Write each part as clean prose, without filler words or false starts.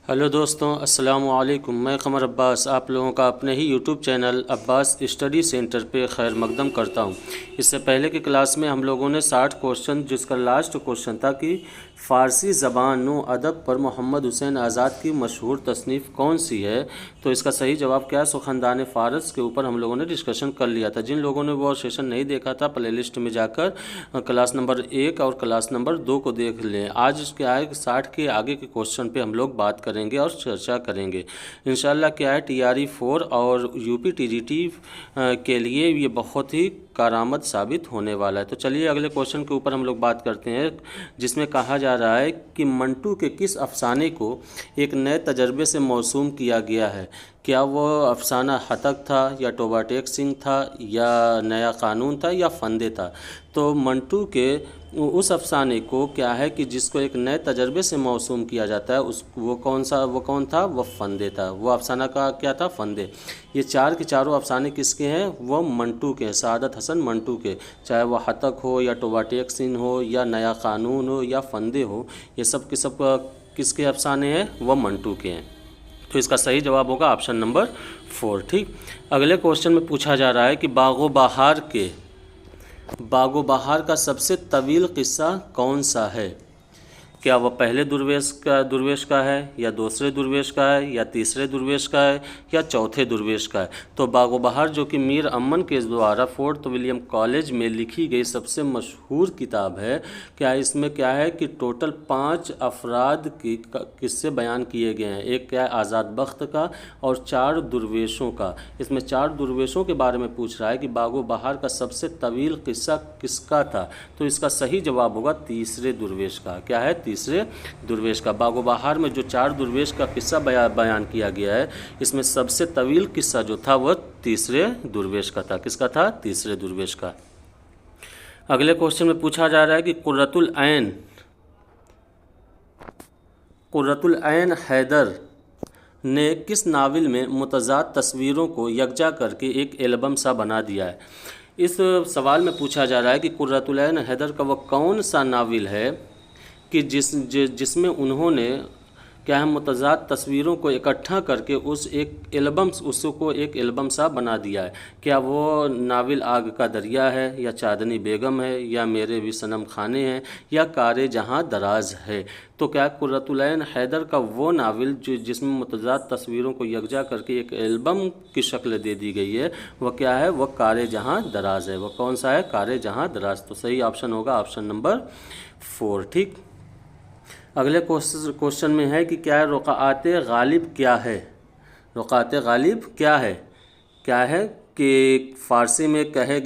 Hello दोस्तों, अस्सलाम वालेकुम। मैं क़मर अब्बास आप लोगों का अपने ही YouTube channel Abbas study centre पे खैर मकदम करता हूँ। इससे पहले की क्लास में हम लोगों ने 60 क्वेश्चन, जिसका लास्ट क्वेश्चन था कि फ़ारसी ज़बान व अदब पर मोहम्मद हुसैन आज़ाद की मशहूर तसनीफ़ कौन सी है, तो इसका सही जवाब क्या है, सुख़नदान फ़ारस के ऊपर हम लोगों ने डिस्कशन कर लिया था। जिन लोगों ने वो सेशन नहीं देखा था, प्लेलिस्ट में जाकर क्लास नंबर 1 और क्लास नंबर 2 को देख लें। आज क्या है, 60 के आगे के क्वेश्चन पे हम लोग बात करेंगे और चर्चा करेंगे इंशाल्लाह। क्या है, TRE 4 और UP TGT के लिए ये बहुत ही कारामद साबित होने वाला है। तो चलिए अगले क्वेश्चन के ऊपर हम लोग बात करते हैं, जिसमें कहा जा रहा है कि मंटू के किस अफसाने को एक नए तजर्बे से मौसूम किया गया है। क्या वो अफसाना हतक था, या टोबा टेक सिंह था, या नया कानून था, या फंदे था। तो मंटू के उस अफसाने को क्या है कि जिसको एक नए तजर्बे से मौसूम किया जाता है, उस वो कौन था, वो फंदे था। वो अफसाना का क्या था, फंदे। ये चार के चारों अफसाने किसके हैं, वो मंटू के, सआदत हसन मंटू के। चाहे वह हतक हो, या टोबा टेक सिंह हो, या नया कानून हो, या फंदे हो, ये सब के सब किसके अफसाने हैं, वह मंटू के हैं। तो इसका सही जवाब होगा ऑप्शन नंबर 4। ठीक, अगले क्वेश्चन में पूछा जा रहा है कि बागो बहार का सबसे तवील किस्सा कौन सा है। क्या वह पहले दुर्वेश का है, या दूसरे दुर्वेश का है, या तीसरे दुर्वेश का है, या चौथे दुर्वेश का है। तो बागो बहार जो कि मीर अमन के द्वारा फोर्ट विलियम कॉलेज में लिखी गई सबसे मशहूर किताब है। क्या इसमें क्या है कि टोटल 5 अफराद की किस्से बयान किए गए हैं। एक क्या है, आज़ाद बख्त का, और 4 दुर्वेशों का। इसमें 4 दुर्वेशों के बारे में पूछ रहा है कि बागो बहार का सबसे तवील किस्सा किसका था। तो इसका सही जवाब होगा तीसरे दुर्वेश का। क्या है, तीसरे दुर्वेश का। बागो बहार में जो 4 दुर्वेश का किस्सा बयान किया गया है, इसमें सबसे तवील किस्सा जो था वह तीसरे दुर्वेश का था। किसका था, तीसरे दुर्वेश का। अगले क्वेश्चन में पूछा जा रहा है कि कुर्रतुल ऐन हैदर ने किस नावल में मुतज़ाद तस्वीरों को यकजा करके एक एल्बम सा बना दिया है। इस सवाल में पूछा जा रहा है कि कुर्रतुल ऐन हैदर का वह कौन सा नावल है कि जिसमें उन्होंने क्या है, मुतज़ाद तस्वीरों को इकट्ठा करके उसको एक एल्बम सा बना दिया है। क्या वो नावल आग का दरिया है, या चांदनी बेगम है, या मेरे भी सनम खाने हैं, या कारे जहां दराज है। तो क्या कुर्रतुल ऐन हैदर का वो नावल जिसमें मुतज़ाद तस्वीरों को यकजा करके एक एल्बम की शक्ल दे दी गई है, वह क्या है, वह कारे जहां दराज है। वह कौन सा है, कारे जहां दराज। तो सही ऑप्शन होगा ऑप्शन नंबर 4। ठीक, अगले क्वेश्चन में है कि क्या है, रुक़आत गालिब क्या है। रुक़आत गालिब क्या है। क्या है कि फ़ारसी में कहे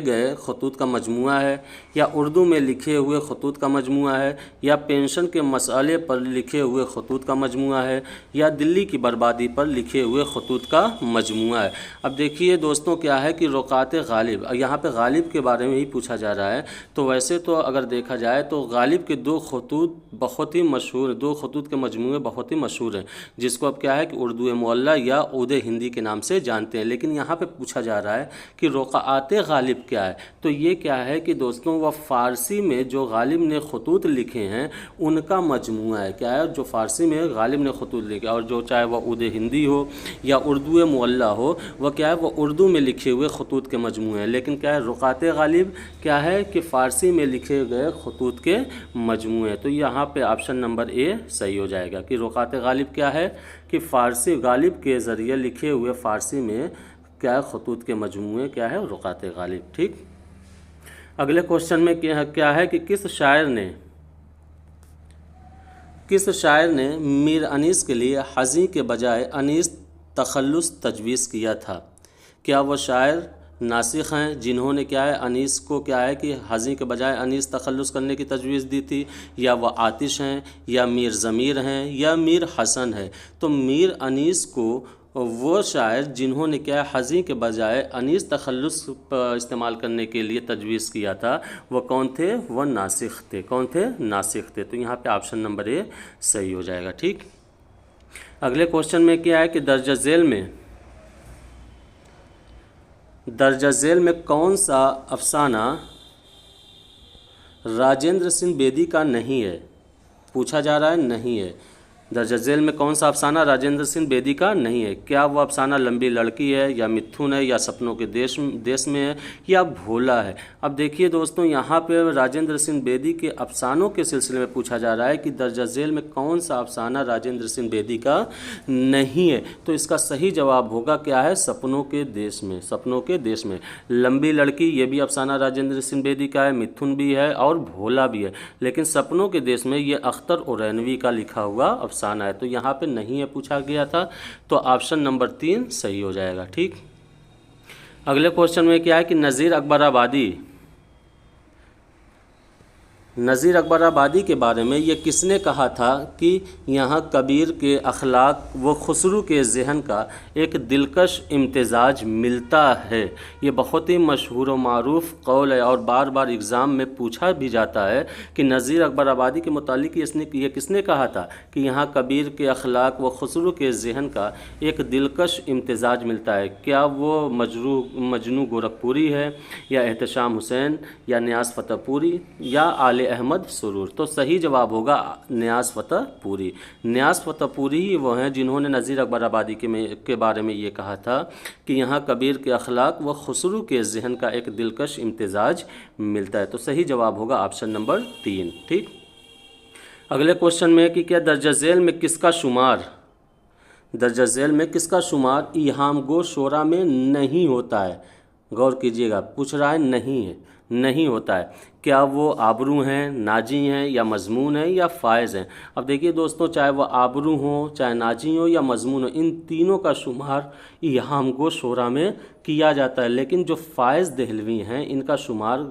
गए खतूत का मजमुआ है, या उर्दू में लिखे हुए खतूत का मजमुआ है, या पेंशन के मसले पर लिखे हुए खतूत का मजमुआ है, या दिल्ली की बर्बादी पर लिखे हुए खतूत का मजमुआ है। अब देखिए दोस्तों, क्या है कि रुक़आत गालिब, यहाँ पे गालिब के बारे में ही पूछा जा रहा है। तो वैसे तो अगर देखा जाए तो गालिब के 2 खतूत बहुत ही मशहूर, 2 खतूत के मजमुए बहुत ही मशहूर हैं, जिसको अब क्या है कि उर्दू मुअल्ला या उद हिंदी के नाम से जानते हैं। लेकिन यहाँ पे पूछा जा रहा है कि रुक़आत गालिब क्या है। तो ये क्या है कि दोस्तों, वह फ़ारसी में जो गालिब ने खतूत लिखे हैं उनका मजमुआ है। क्या है, जो फ़ारसी में गालिब ने खतूत लिखे, और जो चाहे वह उद हिंदी हो या उर्दू मुअल्ला हो, वह क्या है, वह उर्दू में लिखे हुए खतूत के मजमुए हैं। लेकिन क्या है, रुक़आत गालिब क्या है कि फ़ारसी में लिखे गए खतूत के मजमुए हैं। तो यहाँ पे ऑप्शन नंबर ए सही हो जाएगा कि रुक़आत गालिब क्या है कि फ़ारसी गालिब के ज़रिए लिखे हुए फ़ारसी में क्या है, खतूत के मजमुए क्या है, रुक़आत गालिब। ठीक, अगले क्वेश्चन में क्या है कि किस शायर ने मीर अनीस के लिए हज़ी के बजाय अनीस तखल्लुस तजवीज़ किया था। क्या वो शायर नासिख हैं जिन्होंने क्या है, अनीस को क्या है कि हज़ी के बजाय अनीस तखल्लुस करने की तजवीज़ दी थी, या वह आतिश हैं, या मीर ज़मीर हैं, या मीर हसन है। तो मीर अनीस को वो शायर जिन्होंने क्या है, हज़ी के बजाय अनीस तखल्लुस इस्तेमाल करने के लिए तजवीज़ किया था, वो कौन थे, वह नासिख थे। कौन थे, नासिख थे। तो यहाँ पे ऑप्शन नंबर ए सही हो जाएगा। ठीक, अगले क्वेश्चन में क्या है कि दर्जा झेल में कौन सा अफसाना राजेंद्र सिंह बेदी का नहीं है। पूछा जा रहा है नहीं है। दर्ज झेल में कौन सा अफसाना राजेंद्र सिंह बेदी का नहीं है? क्या वो अफसाना लंबी लड़की है, या मिथुन है, या सपनों के देश में है, या भोला है? अब देखिए दोस्तों, यहाँ पे राजेंद्र सिंह बेदी के अफसानों के सिलसिले में पूछा जा रहा है कि दर्ज झेल में कौन सा अफसाना राजेंद्र सिंह बेदी का नहीं है। तो इसका सही जवाब होगा क्या है? सपनों के देश में। सपनों के देश में लंबी लड़की ये भी अफसाना राजेंद्र सिंह बेदी का है, मिथुन भी है और भोला भी है, लेकिन सपनों के देश में ये अख्तर उरैनवी का लिखा हुआ अफसाना है। तो यहाँ पे नहीं है पूछा गया था, तो ऑप्शन नंबर 3 सही हो जाएगा। ठीक, अगले क्वेश्चन में क्या है कि नज़ीर अकबराबादी के बारे में ये किसने कहा था कि यहाँ कबीर के अखलाक व खुसरू के जहन का एक दिलकश इम्तिजाज मिलता है? ये बहुत ही मशहूर व मारूफ कौल है और बार बार एग्ज़ाम में पूछा भी जाता है कि नज़ीर अकबराबादी के मुतालिक ये किसने कहा था कि यहाँ कबीर के अखलाक व खुसरू के जहन का एक दिलकश इम्तिजाज मिलता है? क्या वो मजनू गोरखपुरी है, या एहतशाम हुसैन, या नियाज़ फतेहपुरी, या आले अहमद सुरूर? तो सही जवाब होगा नियाज़ फतेहपुरी। नियाज़ फतेहपुरी ही वो हैं जिन्होंने नज़ीर अकबराबादी के बारे में ये कहा था कि यहाँ कबीर के अखलाक व खुसरू के जहन का एक दिलकश इम्तिजाज मिलता है। तो सही जवाब होगा ऑप्शन नंबर 3। ठीक, अगले क्वेश्चन में कि क्या दर्ज झेल में किसका शुमार इहामगो शोरा में नहीं होता है? गौर कीजिएगा, पूछ रहा है नहीं होता है। क्या वो आबरू हैं, नाजी हैं, या मजमून हैं, या फ़ायज़ हैं? अब देखिए दोस्तों, चाहे वो आबरू हो, चाहे नाजी हो, या मजमून हो, इन तीनों का शुमार इहामगो शोरा में किया जाता है, लेकिन जो फ़ायज़ दहलवी हैं इनका शुमार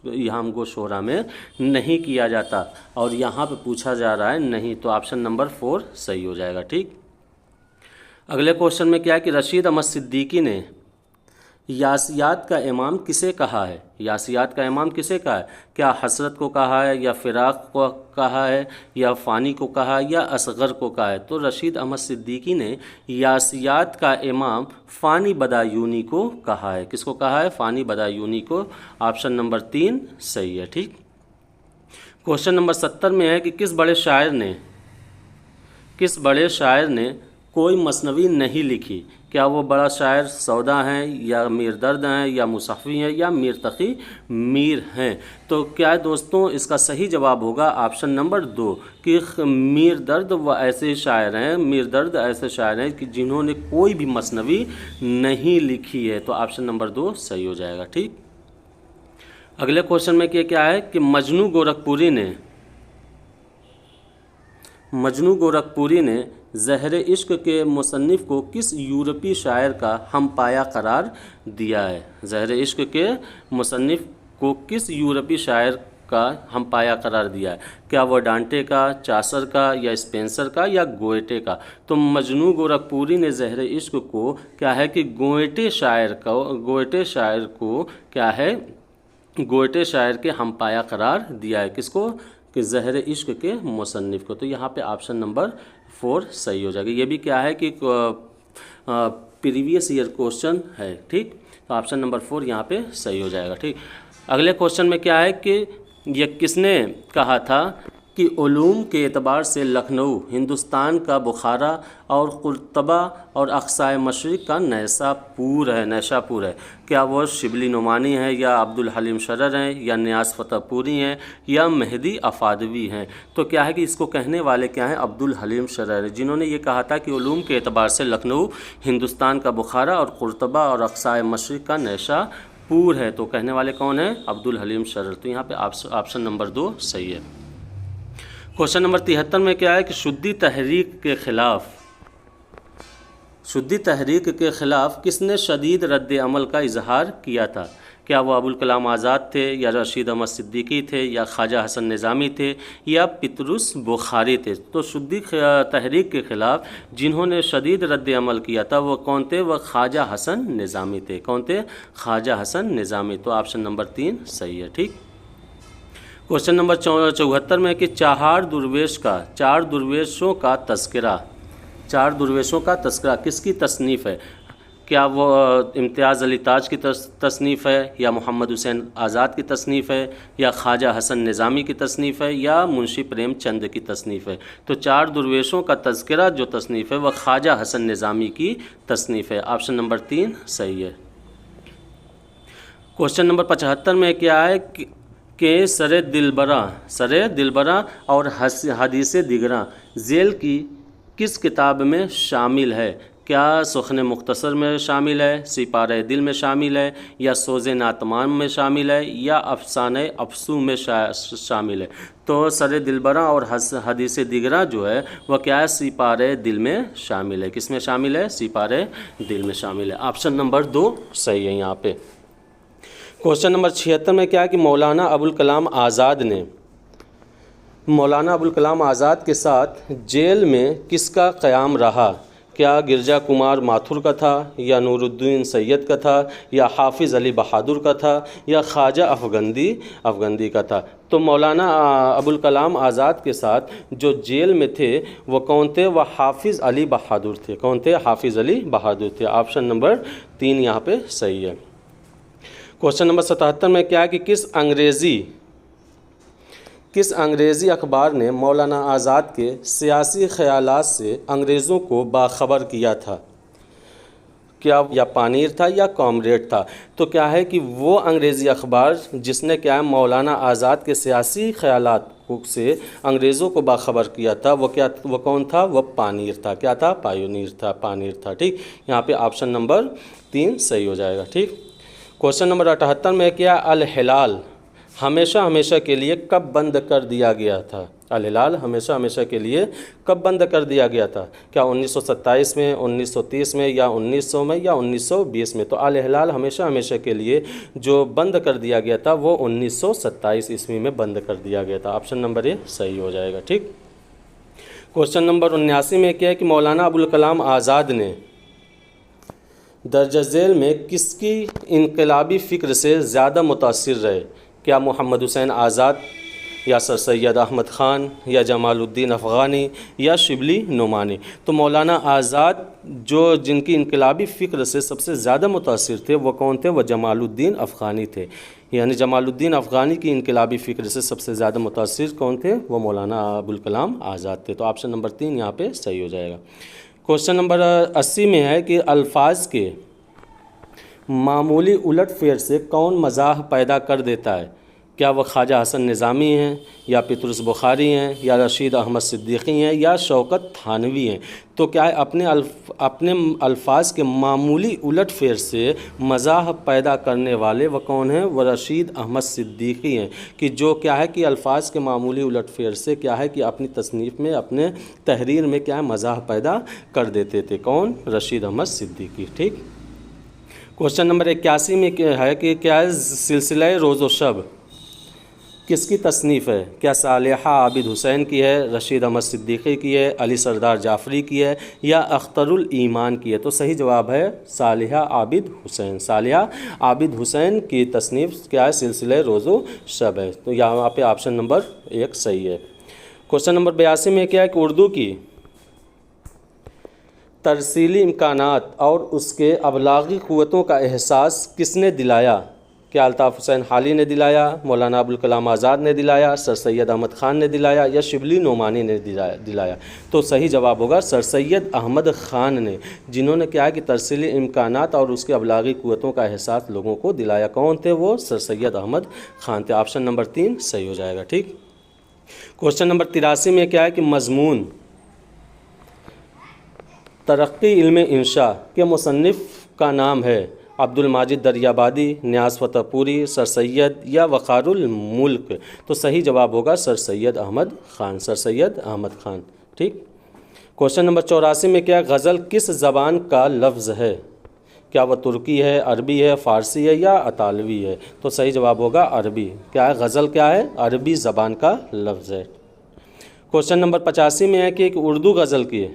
इहामगो शोरा में नहीं किया जाता, और यहाँ पे पूछा जा रहा है नहीं, तो ऑप्शन नंबर 4 सही हो जाएगा। ठीक, अगले क्वेश्चन में क्या है कि रशीद अहमद सिद्दीकी ने यासियात का इमाम किसे कहा है? यासियात का इमाम किसे कहा है? क्या हसरत को कहा है, या फ़िराक़ को कहा है, या फ़ानी को कहा है, या असग़र को कहा है? तो रशीद अहमद सिद्दीकी ने यासियात का इमाम फ़ानी बदायूनी को कहा है। किसको कहा है? फ़ानी बदायूनी को। ऑप्शन नंबर 3 सही है। ठीक, क्वेश्चन नंबर 70 में है कि किस बड़े शायर ने कोई मसनवी नहीं लिखी? क्या वो बड़ा शायर सौदा हैं, या मीर दर्द हैं, या मुसफ़ी हैं, या मीर तक़ी मीर हैं? तो क्या है दोस्तों, इसका सही जवाब होगा ऑप्शन नंबर 2 कि मीर दर्द ऐसे शायर हैं कि जिन्होंने कोई भी मसनवी नहीं लिखी है। तो ऑप्शन नंबर 2 सही हो जाएगा। ठीक, अगले क्वेश्चन में क्या है कि मजनू गोरखपुरी ने ज़हर इश्क के मुसन्निफ़ को किस यूरोपी शायर का हमपाया करार दिया है? ज़हर इश्क के मुसन्निफ़ को किस यूरोपी शायर का हमपाया करार दिया है? क्या वो डांटे का, चासर का, या स्पेंसर का, या गोएटे का? तो मजनू गोरखपुरी ने ज़हर इश्क को क्या है कि गोएटे शायर के हमपाया करार दिया है। किसको? कि ज़हर इश्क के मुसन्निफ़ को। तो यहाँ पे ऑप्शन नंबर 4 सही हो जाएगा। ये भी क्या है कि प्रीवियस ईयर क्वेश्चन है। ठीक, तो ऑप्शन नंबर 4 यहाँ पे सही हो जाएगा। ठीक, अगले क्वेश्चन में क्या है कि ये किसने कहा था कि उलूम के एतबार से लखनऊ हिंदुस्तान का बुखारा और कुर्तबा और अक्साए मशरिक़ का नैशापुर है? क्या वो शिबली नुमानी है, या अब्दुल हलीम शरर हैं, या नियाज़ फतेहपुरी हैं, या मेहदी अफादवी हैं? तो क्या है कि इसको कहने वाले क्या हैं? अब्दुल हलीम शरर, जिन्होंने ये कहा था कि उलूम के एतबार से लखनऊ हिंदुस्तान का बुखारा और कुर्तबा और अक्साए मशरिक़ का नैशापुर है। तो कहने वाले कौन है? अब्दुल हलीम शरर। तो यहाँ पे ऑप्शन नंबर 2 सही है। क्वेश्चन नंबर 73 में क्या है कि शुद्धी तहरीक के ख़िलाफ़ किसने शदीद रद्द अमल का इजहार किया था? क्या वो अबुल कलाम आज़ाद थे, या रशीद अहमद सिद्दीकी थे, या ख्वाजा हसन निज़ामी थे, या पितरुस बुखारी थे? तो शुद्धी तहरीक के ख़िलाफ़ जिन्होंने शदीद रद्द अमल किया था वो कौन थे? वह ख्वाजा हसन निज़ामी थे। कौन थे? ख्वाजा हसन निज़ामी। तो ऑप्शन नंबर 3 सही है। ठीक, क्वेश्चन नंबर 74 में कि चार दुर्वेशों का तस्करा किसकी तसनीफ़ है? क्या वो इम्तियाज़ अली ताज की तसनीफ़ है, या मोहम्मद हुसैन आज़ाद की तसनीफ़ है, या ख्वाजा हसन निज़ामी की तसनीफ़ है, या मुंशी प्रेमचंद की तसनीफ़ है? तो चार दुर्वेशों का तज़किरा जो तसनीफ़ है वह ख्वाजा हसन निज़ामी की तसनीफ़ है। ऑप्शन नंबर 3 सही है। क्वेश्चन नंबर 75 में क्या है कि सरे दिलबरा और हदीस दिगरा झेल की किस किताब में शामिल है? क्या सुख़्न मुख्तसर में शामिल है, सिपारे दिल में शामिल है, या सोज़े नातमान में शामिल है, या अफसाने अफसू में शामिल है? तो सरे दिलबरा और हदीस दिगरा जो है वह क्या है, सिपारे दिल में शामिल है। किस में शामिल है? सिपारे दिल में शामिल है। ऑप्शन नंबर 2 सही है यहाँ पे। क्वेश्चन नंबर 76 में क्या है कि मौलाना अबुल कलाम आज़ाद के साथ जेल में किसका क़याम रहा? क्या गिरजा कुमार माथुर का था, या नूरुद्दीन सैयद का था, या हाफिज़ अली बहादुर का था, या ख्वाजा अफगंदी का था? तो मौलाना अबुल कलाम आज़ाद के साथ जो जेल में थे वो कौन थे? वह हाफिज़ अली बहादुर थे। कौन थे? हाफिज़ अली बहादुर थे। ऑप्शन नंबर 3 यहाँ पे सही है। क्वेश्चन नंबर 77 में क्या है कि किस अंग्रेज़ी अखबार ने मौलाना आज़ाद के सियासी ख़यालात से अंग्रेज़ों को बाखबर किया था? क्या या पानीर था या कॉमरेड था? तो क्या है कि वो अंग्रेज़ी अखबार जिसने क्या है मौलाना आज़ाद के सियासी ख़यालात से अंग्रेज़ों को बाखबर किया था वो कौन था? वो पानीर था। क्या था? पानीर था। ठीक, यहाँ पे ऑप्शन नंबर 3 सही हो जाएगा। ठीक, क्वेश्चन नंबर 78 में क्या, अल हिलाल हमेशा के लिए कब बंद कर दिया गया था? अल हिलाल हमेशा के लिए कब बंद कर दिया गया था? क्या 1927 में, 1930 में, या 1900 में, या 1920 में? तो अल हिलाल हमेशा के लिए जो बंद कर दिया गया था वो 1927 ईस्वी में बंद कर दिया गया था। ऑप्शन नंबर ए सही हो जाएगा। ठीक, क्वेश्चन नंबर 79 में क्या है कि मौलाना अबुल कलाम आज़ाद ने दर्ज झेल में किसकी इनकलाबी फ़िक्र से ज़्यादा मुतासिर रहे? क्या मोहम्मद हुसैन आज़ाद, या सर सैयद अहमद ख़ान, या जमालुद्दीन अफ़गानी, या शिबली नुमानी? तो मौलाना आज़ाद जो जिनकी इनकलाबी फ़िक्र से सबसे ज़्यादा मुतासिर थे वो कौन थे? वह जमालुद्दीन अफ़गानी थे। यानी जमालुद्दीन अफ़गानी की इनकलाबी फ़िक्र से सबसे ज़्यादा मुतासिर कौन थे? वो मौलाना अबुल कलाम आज़ाद थे। तो ऑप्शन नंबर 3 यहाँ पे सही हो जाएगा। क्वेश्चन नंबर 80 में है कि अल्फाज के मामूली उलट फेर से कौन मज़ाह पैदा कर देता है? क्या वह ख्वाजा हसन निज़ामी हैं, या पतरुस बुखारी हैं, या रशीद अहमद सिद्दीकी हैं, या शौकत थानवी हैं? तो क्या है अपने अल्फाज के मामूली उलट फेर से मज़ाह पैदा करने वाले वह कौन हैं? वह रशीद अहमद सिद्दीकी हैं। कि जो क्या है कि अल्फाज के मामूली उलट फेर से क्या है कि अपनी तसनीफ़ में, अपने तहरीर में क्या है मज़ाह पैदा कर देते थे। कौन? रशीद अहमद सिद्दीकी। ठीक, क्वेश्चन नंबर 81 में क्या है कि क्या है सिलसिला रोज़ो शब किसकी तसनीफ़ है? क्या सालिहा आबिद हुसैन की है, रशीद अहमद सिद्दीकी की है, अली सरदार जाफ़री की है, या अख्तरुल ईमान की है? तो सही जवाब है सालिहा आबिद हुसैन की तसनीफ़ क्या है? सिलसिला रोज़ो शब है। तो यहाँ पे ऑप्शन नंबर 1 सही है। क्वेश्चन नंबर 82 में क्या है कि उर्दू की तरसीली इम्कानात और उसके अबलागी क़ुव्वतों का एहसास किसने दिलाया? क्या अल्ताफ़ हुसैन हाली ने दिलाया, मौलाना अबुल कलाम आज़ाद ने दिलाया, सर सैयद अहमद ख़ान ने दिलाया, या शिबली नुमानी ने दिलाया? तो सही जवाब होगा सर सैयद अहमद ख़ान ने, जिन्होंने क्या है कि तरसीली इम्कानात और उसके अबलागी क़ुव्वतों का एहसास लोगों को दिलाया। कौन थे वो? सर सैयद अहमद ख़ान थे। ऑप्शन नंबर 3 सही हो जाएगा। ठीक, क्वेश्चन नंबर 83 में क्या है कि मज़मून तरक्की इल्म इंशा के मुसन्निफ़ का नाम है? अब्दुल माजिद दरियाबादी, न्याज़ फ़तेहपुरी, सर सैयद, या वक़ारुल मुल्क? तो सही जवाब होगा सर सैयद अहमद ख़ान। ठीक, क्वेश्चन नंबर 84 में क्या गज़ल किस ज़बान का लफ्ज़ है? क्या वह तुर्की है, अरबी है, फ़ारसी है, या अतालवी है? तो सही जवाब होगा अरबी। क्या है गज़ल? क्या है? अरबी ज़बान का लफ्ज़ है। क्वेश्चन नंबर 85 में है कि उर्दू गज़ल की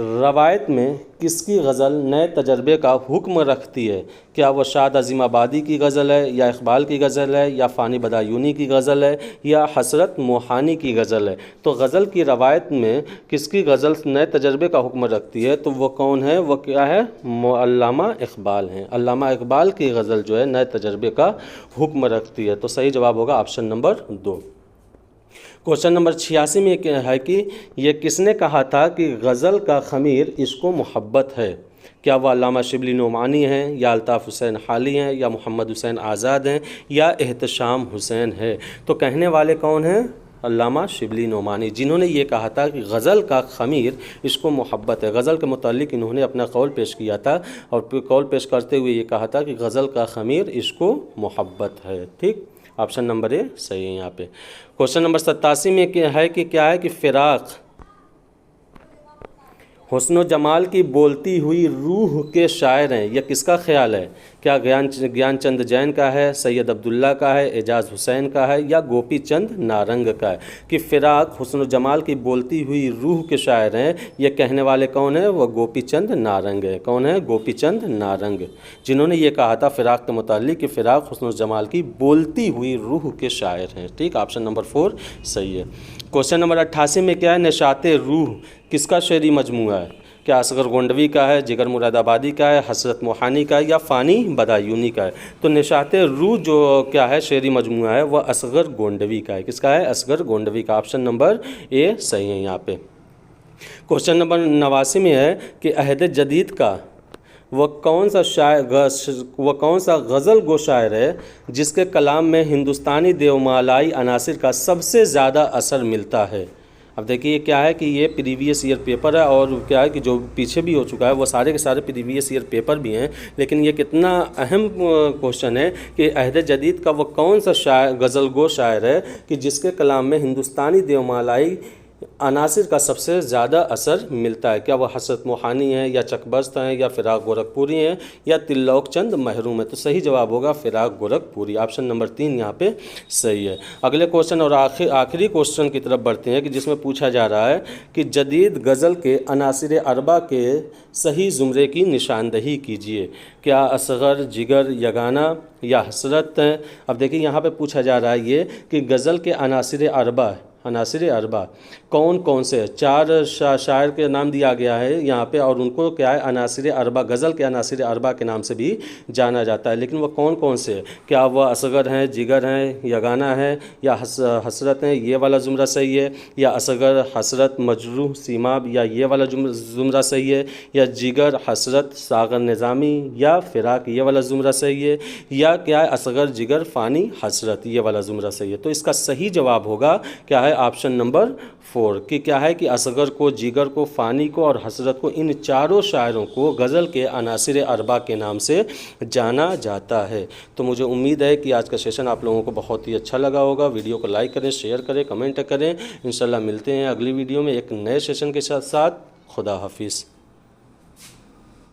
रवायत में किसकी गज़ल नए तजर्बे का हुक्म रखती है? क्या वह शाद अज़ीमाबादी की गज़ल है, या इकबाल की गज़ल है, या फ़ानी बदायूनी की गज़ल है, या हसरत मोहानी की गज़ल है? तो गज़ल की रवायत में किसकी गज़ल नए तजर्बे का हुक्म रखती है? तो वो कौन है? वो क्या है? अल्लामा इकबाल हैं। अल्लामा इकबाल की गज़ल जो है नए तजर्बे का हुक्म रखती है। तो सही जवाब होगा ऑप्शन नंबर 2। क्वेश्चन नंबर 86 में है कि ये किसने कहा था कि गज़ल का ख़मीर इश्क़ो मोहब्बत है? क्या वह अल्लामा शिबली नोमानी हैं, या अल्ताफ़ हुसैन हाली हैं, या मोहम्मद हुसैन आज़ाद हैं, या एहतशाम हुसैन है? तो कहने वाले कौन हैं? अल्लामा शिबली नोमानी, जिन्होंने ये कहा था कि गज़ल का ख़मीर इश्क़ो मोहब्बत है। गज़ल के मुतालिक इन्होंने अपना कौल पेश किया था और कौल पेश करते हुए ये कहा था कि गज़ल का ख़मीर इश्क़ो मोहब्बत है। ठीक, ऑप्शन नंबर ए सही है यहाँ पे। क्वेश्चन नंबर 87 में क्या है कि फ़िराक़ हुस्न जमाल की बोलती हुई रूह के शायर हैं, यह किसका ख्याल है? क्या ज्ञानचंद जैन का है, सैयद अब्दुल्ला का है, एजाज़ हुसैन का है, या गोपी चंद नारंग का है? कि फ़िराक़ हुस्न जमाल की बोलती हुई रूह के शायर हैं, ये कहने वाले कौन है? वह गोपी चंद नारंग है। कौन है? गोपी चंद नारंग, जिन्होंने ये कहा था फ़िराक़ के मुतालिक कि फ़िराक़ हुस्न जमाल की बोलती हुई रूह के शायर हैं। ठीक, ऑप्शन नंबर 4 सही है। क्वेश्चन नंबर 88 में क्या है? निशाते रूह किसका शेरी मजमूआ है? क्या असगर गोंडवी का है, जिगर मुरादाबादी का है, हसरत मोहानी का है, या फ़ानी बदायूनी का है? तो निशाते रूह जो क्या है शेरी मजमूआ है वह असगर गोंडवी का है। किसका है? असगर गोंडवी का। ऑप्शन नंबर ए सही है यहाँ पे। क्वेश्चन नंबर 89 में है कि अहद जदीद का वह कौन सा गज़ल गो शायर है जिसके कलाम में हिंदुस्तानी देवमालाई अनासिर का सबसे ज़्यादा असर मिलता है? अब देखिए क्या है कि ये प्रीवियस ईयर पेपर है, और क्या है कि जो पीछे भी हो चुका है वो सारे के सारे प्रीवियस ईयर पेपर भी हैं, लेकिन ये कितना अहम क्वेश्चन है कि अहद जदीद का वो कौन सा गज़ल गो शायर है कि जिसके कलाम में हिंदुस्तानी देवमालाई अनासिर का सबसे ज़्यादा असर मिलता है? क्या वह हसरत मोहानी है, या चकबस्त हैं, या फ़िराक़ गोरखपुरी हैं, या तिल्लौक चंद महरूम है? तो सही जवाब होगा फ़िराक़ गोरखपुरी। ऑप्शन नंबर 3 यहाँ पे सही है। अगले क्वेश्चन और आखिरी क्वेश्चन की तरफ बढ़ते हैं कि जिसमें पूछा जा रहा है कि जदीद गज़ल के अनासिर अरबा के सही ज़ुमरे की निशानदही कीजिए। क्या असगर, जिगर, यगाना, या हसरत हैं? अब देखिए यहाँ पे पूछा जा रहा है ये कि गज़ल के अनासिर अरबा कौन कौन से? 4 शायर के नाम दिया गया है यहाँ पे, और उनको क्या है अनासिर अरबा, गज़ल के अनासिर अरबा के नाम से भी जाना जाता है। लेकिन वह कौन कौन से? क्या वह असगर हैं, जिगर हैं, यगाना है, या हसरत हैं? ये वाला ज़ुमरा सही है। या असगर, हसरत, मजरूह, सीमाब, या ये वाला ज़ुमरा सही है। या जिगर, हसरत, सागर निज़ामी, या फ़िराक़, ये वाला ज़ुमरा सही है। या क्या है असगर, जिगर, फ़ानी, हसरत, ये वाला ज़ुमरा सही है। तो इसका सही जवाब होगा क्या है? ऑप्शन नंबर 4 कि क्या है कि असगर को, जिगर को, फ़ानी को और हसरत को, इन चारों शायरों को गज़ल के अनासिर अरबा के नाम से जाना जाता है। तो मुझे उम्मीद है कि आज का सेशन आप लोगों को बहुत ही अच्छा लगा होगा। वीडियो को लाइक करें, शेयर करें, कमेंट करें। इंशाल्लाह मिलते हैं अगली वीडियो में एक नए सेशन के साथ। खुदा हाफिज़।